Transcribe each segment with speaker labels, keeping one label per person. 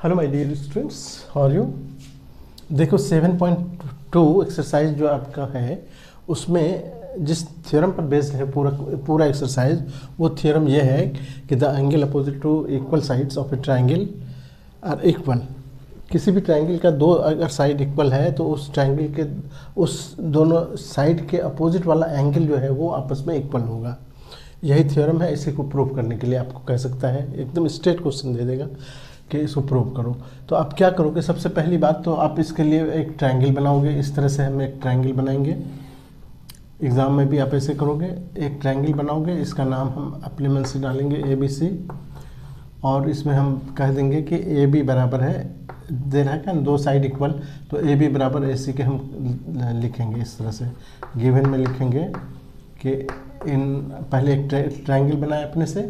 Speaker 1: Hello my dear students, how are you. देखो 7.2 exercise जो आपका है उसमें जिस थ्योरम पर बेस्ड है पूरा एक्सरसाइज, वो थ्योरम ये है कि the angle opposite to equal sides of a triangle are equal. किसी भी ट्रायंगल का दो अगर साइड इक्वल है तो उस ट्रायंगल के उस दोनों साइड के अपोजिट वाला एंगल जो है वो आपस में इक्वल होगा। यही थ्योरम है। इसी को प्रूव करने के लिए आपको कह सकता है, एकदम स्ट्रेट क्वेश्चन दे देगा कि इसको प्रूव करो। तो आप क्या करोगे, सबसे पहली बात तो आप इसके लिए एक ट्रायंगल बनाओगे। इस तरह से हम एक ट्रायंगल बनाएंगे। एग्ज़ाम में भी आप ऐसे करोगे, एक ट्रायंगल बनाओगे, इसका नाम हम एप्लीमेंट से डालेंगे ABC, और इसमें हम कह देंगे कि AB बराबर है, दे रहा है क्या, दो साइड इक्वल, तो AB बराबर AC के हम लिखेंगे इस तरह से। गिवन में लिखेंगे कि इन पहले एक ट्रायंगल बनाए अपने से,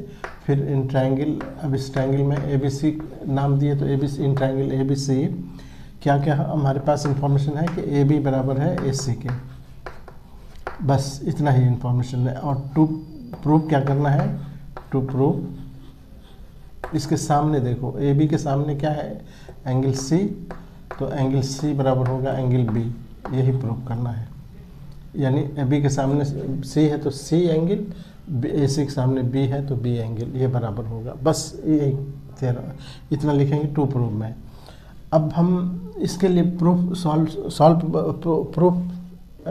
Speaker 1: फिर इन ट्रायंगल, अब इस ट्रायंगल में ABC नाम दिए तो ABC, इन ट्रायंगल ABC क्या क्या हमारे पास इंफॉर्मेशन है कि AB बराबर है AC के। बस इतना ही इंफॉर्मेशन है। और टू प्रूव क्या करना है, टू प्रूव इसके सामने देखो, AB के सामने क्या है, एंगल C, तो एंगल C बराबर होगा एंगल B, यही प्रूव करना है। यानी AB के सामने C है तो C एंगल, AC के सामने B है तो B एंगल, ये बराबर होगा। बस ये इतना लिखेंगे टू प्रूव में। अब हम इसके लिए प्रूफ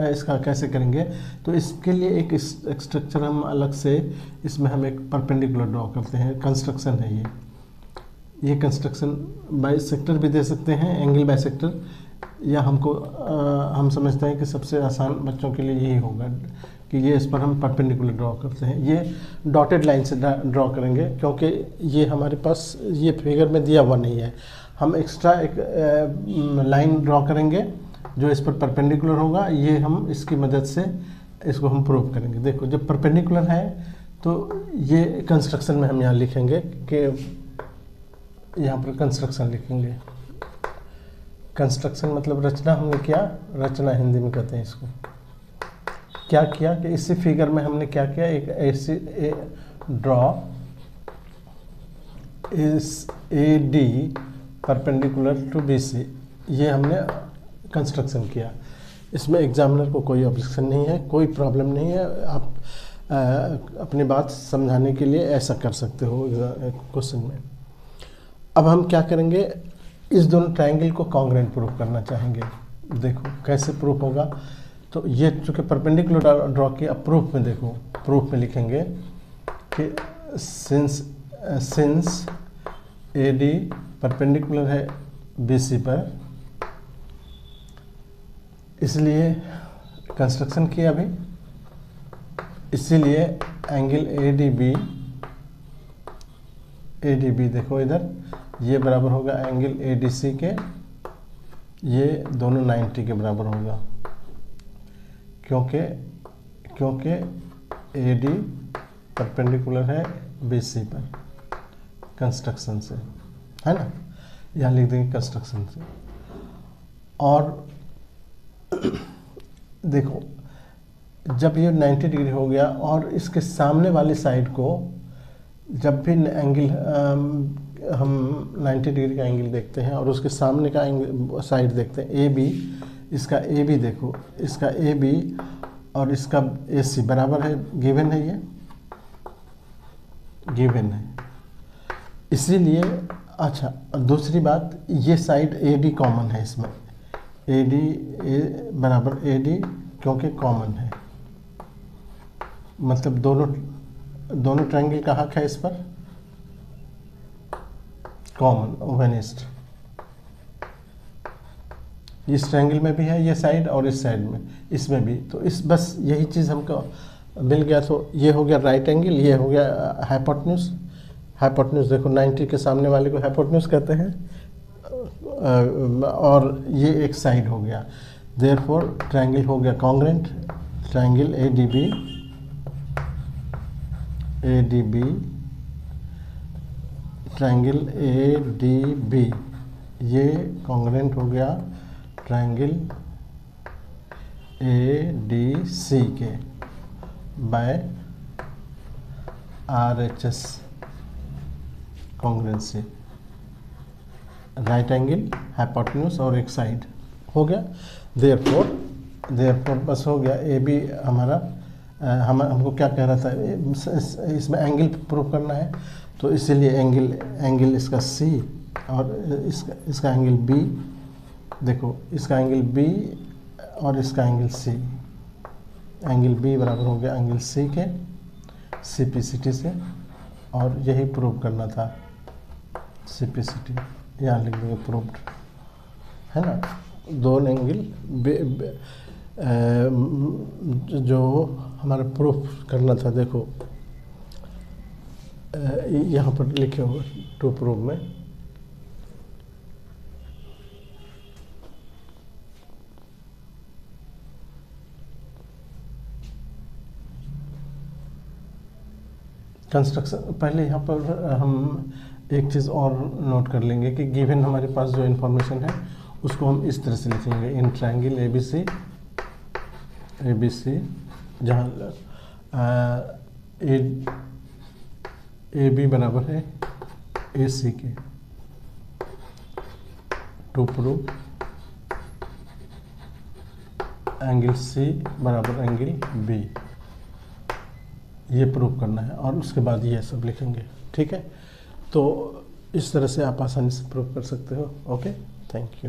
Speaker 1: इसका कैसे करेंगे, तो इसके लिए एक स्ट्रक्चर हम अलग से, इसमें हम एक परपेंडिकुलर ड्रॉ करते हैं। कंस्ट्रक्शन है ये कंस्ट्रक्शन बाइसेक्टर भी दे सकते हैं, एंगल बाइसेक्टर, या हम समझते हैं कि सबसे आसान बच्चों के लिए यही होगा कि ये इस पर हम परपेंडिकुलर ड्रॉ करते हैं। ये डॉटेड लाइन से ड्रॉ करेंगे क्योंकि ये हमारे पास ये फिगर में दिया हुआ नहीं है। हम एक्स्ट्रा एक लाइन ड्रॉ करेंगे जो इस पर परपेंडिकुलर होगा। ये हम इसकी मदद से इसको हम प्रूव करेंगे। देखो जब परपेंडिकुलर है तो ये कंस्ट्रक्शन में हम यहाँ लिखेंगे कि यहाँ पर कंस्ट्रक्शन लिखेंगे। कंस्ट्रक्शन मतलब रचना हमने किया, रचना हिंदी में कहते हैं इसको। क्या किया कि इसी फिगर में हमने क्या किया, एक ऐसी ड्रॉ इस AD परपेंडिकुलर टू BC, ये हमने कंस्ट्रक्शन किया। इसमें एग्जामिनर को कोई ऑब्जेक्शन नहीं है, कोई प्रॉब्लम नहीं है। आप अपनी बात समझाने के लिए ऐसा कर सकते हो क्वेश्चन में। अब हम क्या करेंगे, इस दोनों ट्रायंगल को कॉन्ग्रुएंट प्रूफ करना चाहेंगे। देखो कैसे प्रूफ होगा, तो ये चूँकि परपेंडिकुलर ड्रॉ किया, अब प्रूफ में देखो, प्रूफ में लिखेंगे कि सिंस AD परपेंडिकुलर है BC पर, इसलिए कंस्ट्रक्शन किया अभी, इसीलिए एंगल ADB देखो इधर, ये बराबर होगा एंगल ADC के, ये दोनों 90 के बराबर होगा, क्योंकि AD परपेंडिकुलर है BC पर कंस्ट्रक्शन से, है ना। यहाँ लिख देंगे कंस्ट्रक्शन से। और देखो जब ये 90 डिग्री हो गया और इसके सामने वाली साइड को जब भी एंगल हम 90 डिग्री का एंगल देखते हैं और उसके सामने का साइड देखते हैं AB, इसका AB देखो, इसका AB और इसका AC बराबर है, गिवन है, ये गिवन है। इसीलिए अच्छा, दूसरी बात, ये साइड AD कॉमन है इसमें, AD बराबर AD क्योंकि कॉमन है, मतलब दोनों ट्रायंगल का हक है इस पर, कॉमन ओवेनिस्ट। इस ट्रायंगल में भी है ये साइड और इस साइड में, इसमें भी। तो इस बस यही चीज़ हमको मिल गया। तो ये हो गया राइट एंगल, ये हो गया हाइपोटेन्यूज। हाइपोटेन्यूज देखो 90 के सामने वाले को हाइपोटेन्यूज कहते हैं, और ये एक साइड हो गया। देयरफॉर ट्रायंगल हो गया congruent. Triangle ADB triangle ADB ये कॉन्ग्रुएंट हो गया ट्रायंगल ADC के by RHS congruency. Right angle, hypotenuse और एक साइड हो गया। देयरफॉर बस हो गया। ए बी हमारा हमको क्या कह रहा था, इसमें एंगल प्रूव करना है, तो इसीलिए एंगल इसका सी और इसका एंगल बी, देखो इसका एंगल बी और इसका एंगल सी, एंगल बी बराबर हो गया एंगल सी के सीपीसीटी से, और यही प्रूव करना था सीपीसीटी, यहाँ लिख देंगे प्रूव्ड, है ना। दो एंगल जो हमारा प्रूफ करना था, देखो यहाँ पर लिखे हुए टू प्रूव में, कंस्ट्रक्शन। पहले यहाँ पर हम एक चीज़ और नोट कर लेंगे कि गिवन हमारे पास जो इन्फॉर्मेशन है उसको हम इस तरह से लिखेंगे, in triangle A B C जहाँ ए बी बराबर है ए सी के, टू प्रूव एंगल सी बराबर एंगल बी, ये प्रूव करना है, और उसके बाद ये सब लिखेंगे, ठीक है। तो इस तरह से आप आसानी से प्रूव कर सकते हो। Okay, thank you.